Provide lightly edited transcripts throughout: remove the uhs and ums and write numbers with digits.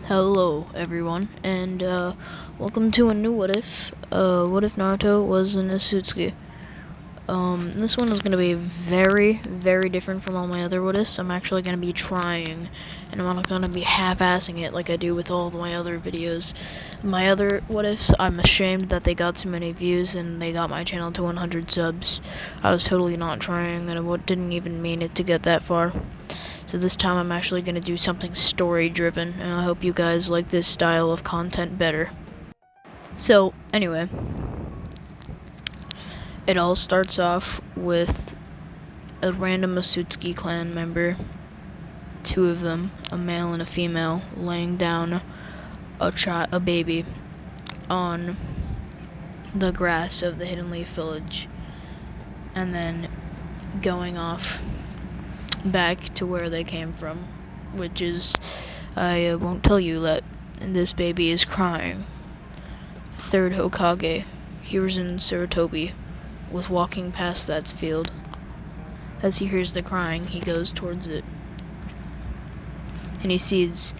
Hello, everyone, and welcome to a new What If. What if Naruto was an otsutsuki? This one is going to be very, very different from all my other What Ifs. I'm actually going to be trying, and I'm not going to be half-assing it like I do with all of my other videos. My other What Ifs, I'm ashamed that they got so many views and they got my channel to 100 subs. I was totally not trying, and I didn't even mean it to get that far. So this time I'm actually going to do something story-driven, and I hope you guys like this style of content better. So, anyway, it all starts off with a random Otsutsuki clan member, two of them, a male and a female, laying down a baby on the grass of the Hidden Leaf Village, and then going off back to where they came from, which is, I won't tell you that this baby is crying. Third Hokage, Hiruzen Sarutobi, was walking past that field. As he hears the crying, he goes towards it, and he sees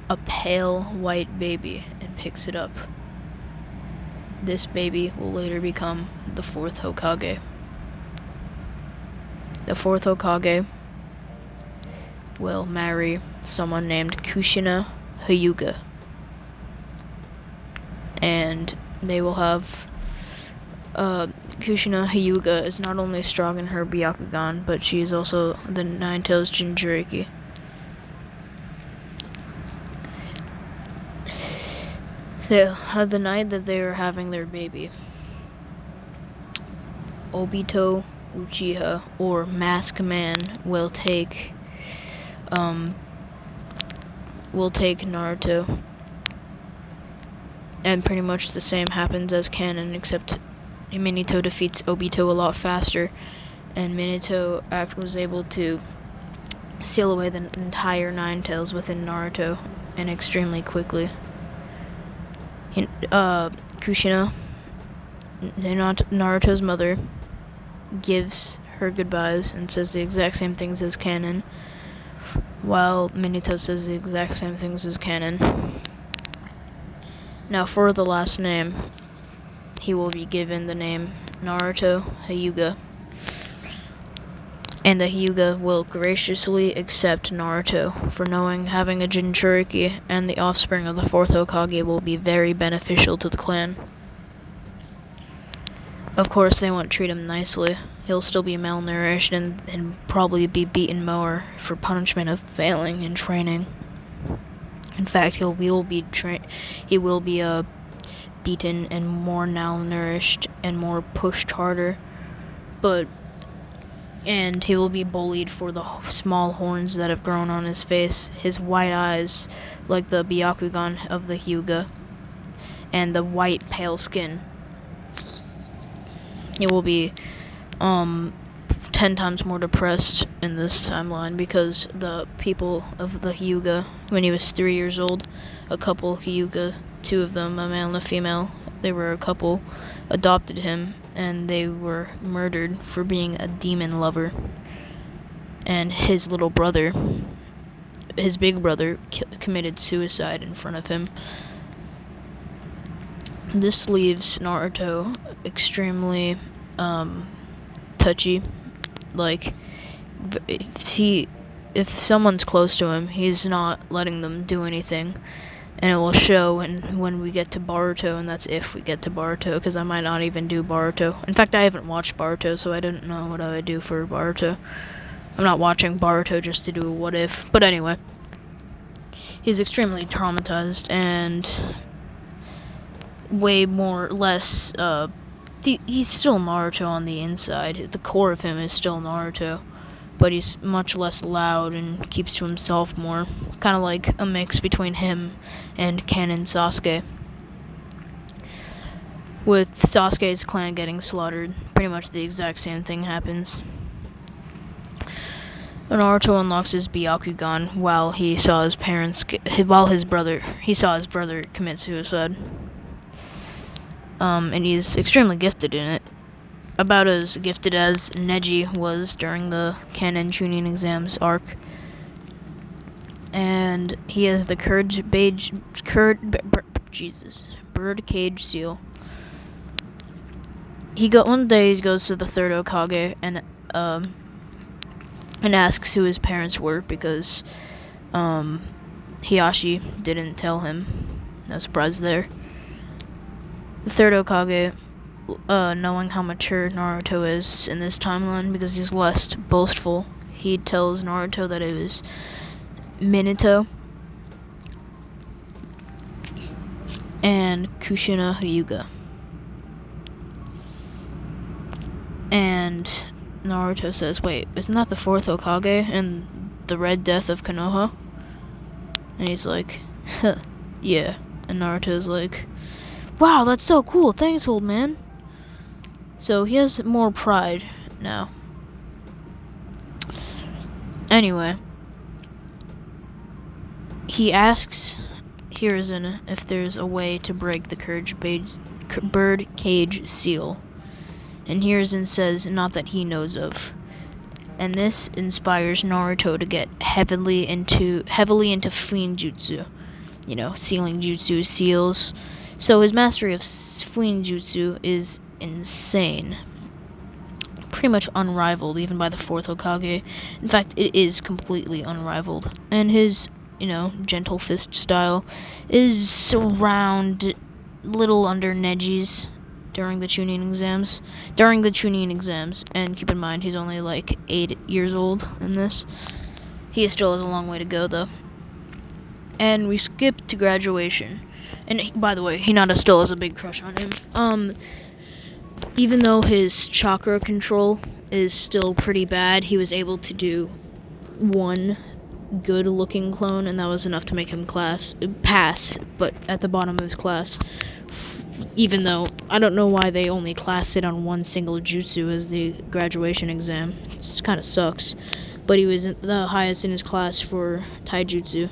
a pale white baby and picks it up. This baby will later become the fourth Hokage. The fourth Hokage will marry someone named Kushina Hyuga, and they will have Kushina Hyuga is not only strong in her Byakugan, but she is also the Nine-Tails Jinchuriki. The night that they are having their baby, Obito Uchiha, or Mask Man, will take Naruto, and pretty much the same happens as canon, except Minato defeats Obito a lot faster, and Minato was able to seal away the entire Nine-Tails within Naruto, and extremely quickly. Kushina, Naruto's mother, gives her goodbyes and says the exact same things as canon, while Minato says the exact same things as canon. Now, for the last name, he will be given the name Naruto Hyuga, and the Hyuga will graciously accept Naruto for having a Jinchuriki, and the offspring of the fourth Hokage will be very beneficial to the clan. Of course, they won't treat him nicely. He'll still be malnourished and probably be beaten more for punishment of failing in training. In fact, he will be beaten and more malnourished and more pushed harder, and he will be bullied for the small horns that have grown on his face, his white eyes like the Byakugan of the Hyuga, and the white pale skin. He will be 10 times more depressed in this timeline because the people of the Hyuga, when he was 3 years old, a couple Hyuga, two of them, a male and a female, they were a couple, adopted him, and they were murdered for being a demon lover. And his little brother, his big brother, committed suicide in front of him. This leaves Naruto extremely touchy. Like, if someone's close to him, he's not letting them do anything, and it will show when we get to Boruto, and that's if we get to Boruto, because I might not even do Boruto. In fact, I haven't watched Boruto, so I didn't know what I would do for Boruto. I'm not watching Boruto just to do a what if, but anyway. He's extremely traumatized, and way more less, he's still Naruto on the inside. The core of him is still Naruto, but he's much less loud and keeps to himself more. Kind of like a mix between him and canon Sasuke. With Sasuke's clan getting slaughtered, pretty much the exact same thing happens. Naruto unlocks his Byakugan while he saw his brother commit suicide. And he's extremely gifted in it. About as gifted as Neji was during the Canon Chunin exams arc. and he has the bird cage seal. One day he goes to the third Hokage and asks who his parents were because Hiyashi didn't tell him. No surprise there. The third Hokage, knowing how mature Naruto is in this timeline because he's less boastful, he tells Naruto that it was Minato and Kushina Hyuga. And Naruto says, wait, isn't that the fourth Hokage and the Red Death of Konoha? And he's like, huh, yeah. And Naruto's like, wow, that's so cool, thanks, old man. So he has more pride now. Anyway, he asks Hiruzen if there's a way to break the bird cage seal. And Hiruzen says not that he knows of. And this inspires Naruto to get heavily into Fuin Jutsu. You know, sealing jutsu, seals. So his mastery of Fuin Jutsu is insane. Pretty much unrivaled, even by the fourth Hokage. In fact, it is completely unrivaled. And his, gentle fist style is around little under Neji's during the Chunin exams. And keep in mind, he's only like 8 years old in this. He still has a long way to go, though. And we skip to graduation. And by the way, Hinata still has a big crush on him. Even though his chakra control is still pretty bad, he was able to do one good-looking clone, and that was enough to make him pass, but at the bottom of his class. Even though, I don't know why they only classed it on one single jutsu as the graduation exam. It kind of sucks. But he was the highest in his class for taijutsu.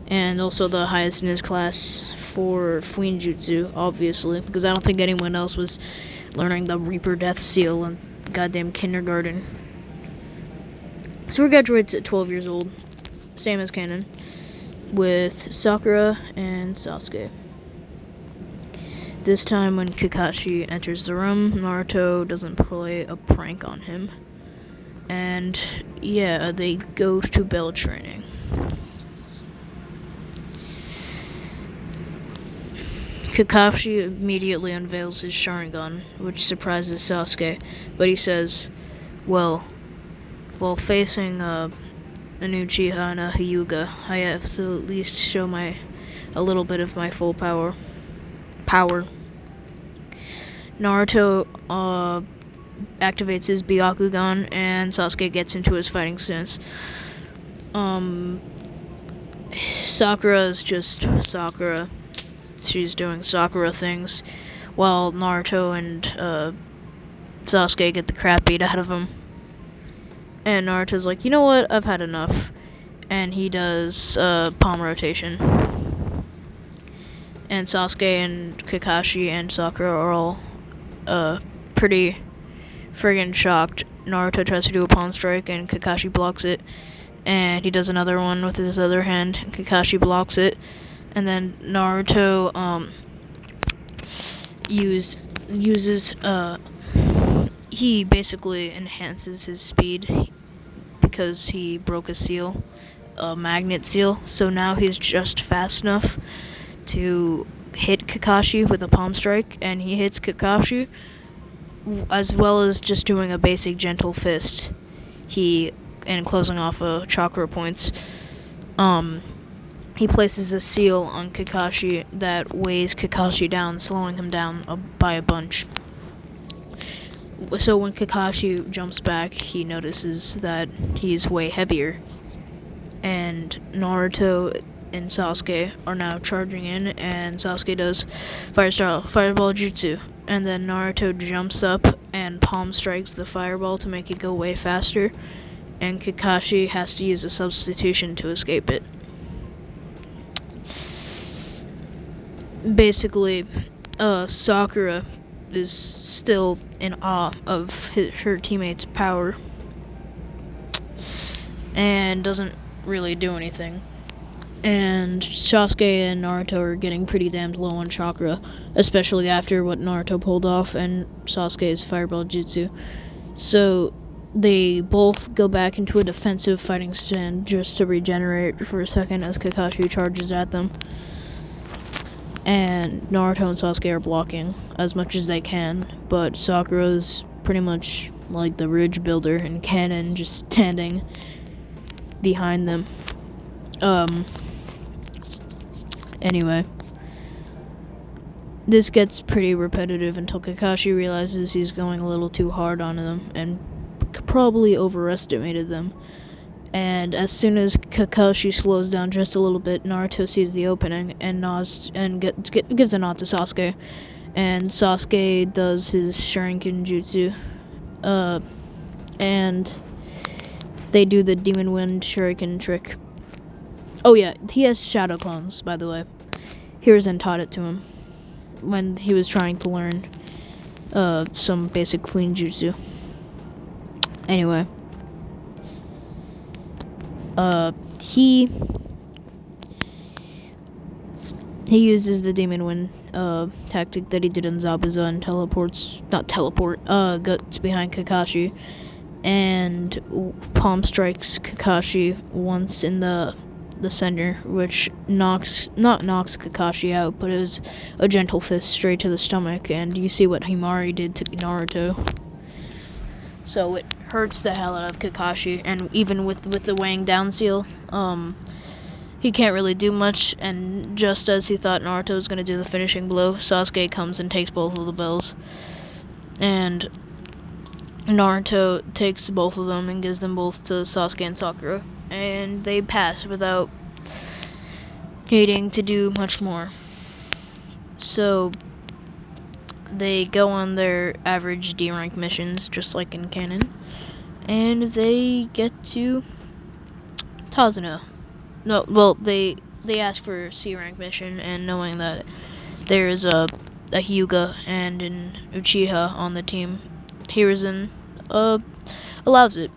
And also the highest in his class for Fuin Jutsu, obviously. Because I don't think anyone else was learning the Reaper Death Seal in goddamn kindergarten. So we graduated at 12 years old. Same as canon. With Sakura and Sasuke. This time when Kakashi enters the room, Naruto doesn't play a prank on him. And yeah, they go to bell training. Kakashi immediately unveils his Sharingan, which surprises Sasuke, but he says, well, while facing a new Uchiha and a Hyuga, I have to at least show a little bit of my full power. Naruto activates his Byakugan, and Sasuke gets into his fighting stance. Sakura is just Sakura. She's doing Sakura things, while Naruto and Sasuke get the crap beat out of him. And Naruto's like, you know what, I've had enough. And he does palm rotation. And Sasuke and Kakashi and Sakura are all pretty friggin' shocked. Naruto tries to do a palm strike and Kakashi blocks it. And he does another one with his other hand and Kakashi blocks it. And then Naruto he basically enhances his speed because he broke a seal, a magnet seal. So now he's just fast enough to hit Kakashi with a palm strike, and he hits Kakashi as well as just doing a basic gentle fist. And closing off chakra points. He places a seal on Kakashi that weighs Kakashi down, slowing him down by a bunch. So when Kakashi jumps back, he notices that he's way heavier. And Naruto and Sasuke are now charging in, and Sasuke does fireball jutsu. And then Naruto jumps up and palm strikes the fireball to make it go way faster. And Kakashi has to use a substitution to escape it. Basically, Sakura is still in awe of her teammate's power and doesn't really do anything. And Sasuke and Naruto are getting pretty damned low on chakra, especially after what Naruto pulled off and Sasuke's fireball jutsu. So they both go back into a defensive fighting stand just to regenerate for a second as Kakashi charges at them. And Naruto and Sasuke are blocking as much as they can, but Sakura's pretty much like the ridge builder and Cannon just standing behind them. Anyway, this gets pretty repetitive until Kakashi realizes he's going a little too hard on them and probably overestimated them. And as soon as Kakashi slows down just a little bit, Naruto sees the opening and nods and gives a nod to Sasuke. And Sasuke does his Sharingan jutsu. And they do the Demon Wind Shuriken trick. Oh yeah, he has shadow clones, by the way. Hiruzen taught it to him when he was trying to learn some basic clean jutsu. Anyway, he uses the Demon Wind tactic that he did in Zabuza and gets behind Kakashi and palm strikes Kakashi once in the center, which knocks Kakashi out, but it was a gentle fist straight to the stomach, and you see what Himari did to Naruto. So it hurts the hell out of Kakashi, and even with the weighing down seal, he can't really do much, and just as he thought Naruto was going to do the finishing blow, Sasuke comes and takes both of the bells. And Naruto takes both of them and gives them both to Sasuke and Sakura. And they pass without needing to do much more. So they go on their average D rank missions, just like in canon. And they get to Tazuna. No, well, they ask for a C rank mission, and knowing that there is a Hyuga and an Uchiha on the team, Hiruzen allows it.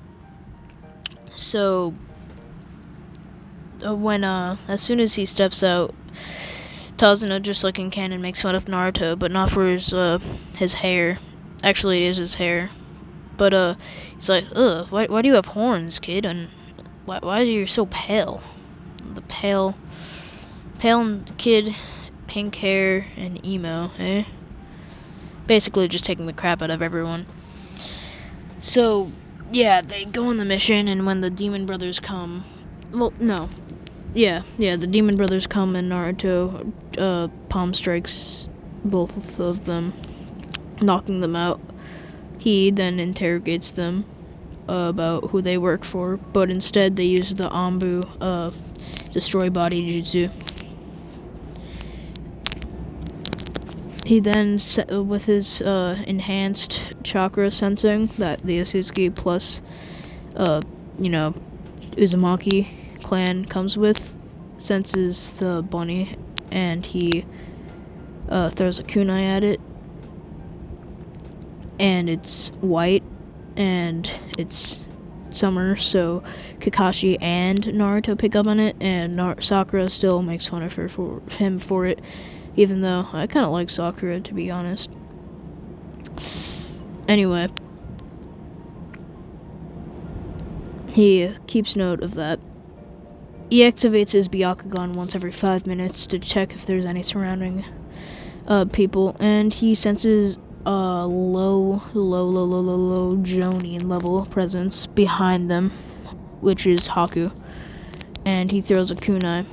So when as soon as he steps out, Tazuna, just like in canon, makes fun of Naruto, but not for his hair. Actually, it is his hair. But he's like, ugh, why do you have horns, kid? And why are you so pale? The pale kid, pink hair, and emo, eh? Basically just taking the crap out of everyone. So, yeah, they go on the mission, and when the Demon Brothers come... Well, no. Yeah, the Demon Brothers come, and Naruto palm strikes both of them, knocking them out. He then interrogates them about who they work for, but instead they use the Anbu destroy body jutsu. He then, with his enhanced chakra sensing that the Otsutsuki plus, Uzumaki clan comes with, senses the bunny, and he throws a kunai at it, and it's white, and it's summer, so Kakashi and Naruto pick up on it, and Sakura still makes fun of him for it, even though I kind of like Sakura, to be honest. Anyway, he keeps note of that. He activates his Byakugan once every 5 minutes to check if there's any surrounding people, and he senses a low Jonin level presence behind them, which is Haku, and he throws a kunai,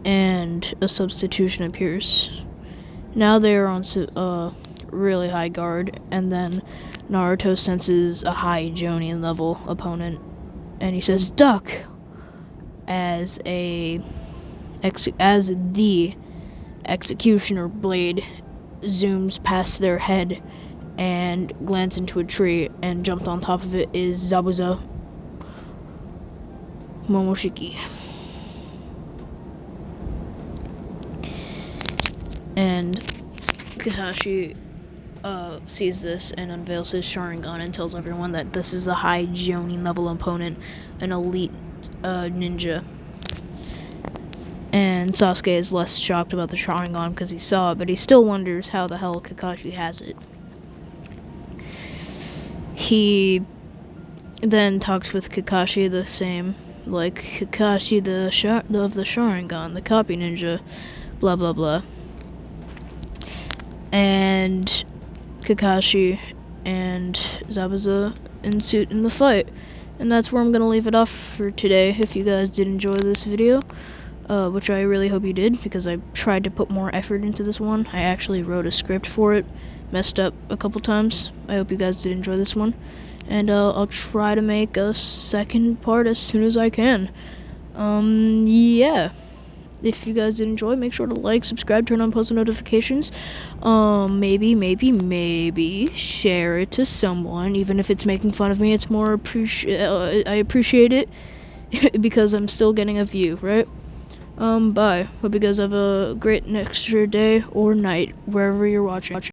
and a substitution appears. Now they are on really high guard, and then Naruto senses a high Jonin level opponent, and he says duck as the executioner blade zooms past their head and lands into a tree, and jumped on top of it is Zabuza Momoshiki. And Kakashi sees this and unveils his Sharingan and tells everyone that this is a high Jonin level opponent, an elite ninja. And Sasuke is less shocked about the Sharingan because he saw it, but he still wonders how the hell Kakashi has it. He then talks with Kakashi the same, like, Kakashi of the Sharingan, the copy ninja, blah blah blah. And Kakashi and Zabuza ensued in the fight. And that's where I'm going to leave it off for today. If you guys did enjoy this video, which I really hope you did, because I tried to put more effort into this one. I actually wrote a script for it, messed up a couple times. I hope you guys did enjoy this one. And I'll try to make a second part as soon as I can. Yeah. If you guys did enjoy, make sure to like, subscribe, turn on post notifications. Maybe share it to someone, even if it's making fun of me. It's more I appreciate it because I'm still getting a view, right? Bye. Hope you guys have a great next day or night wherever you're watching.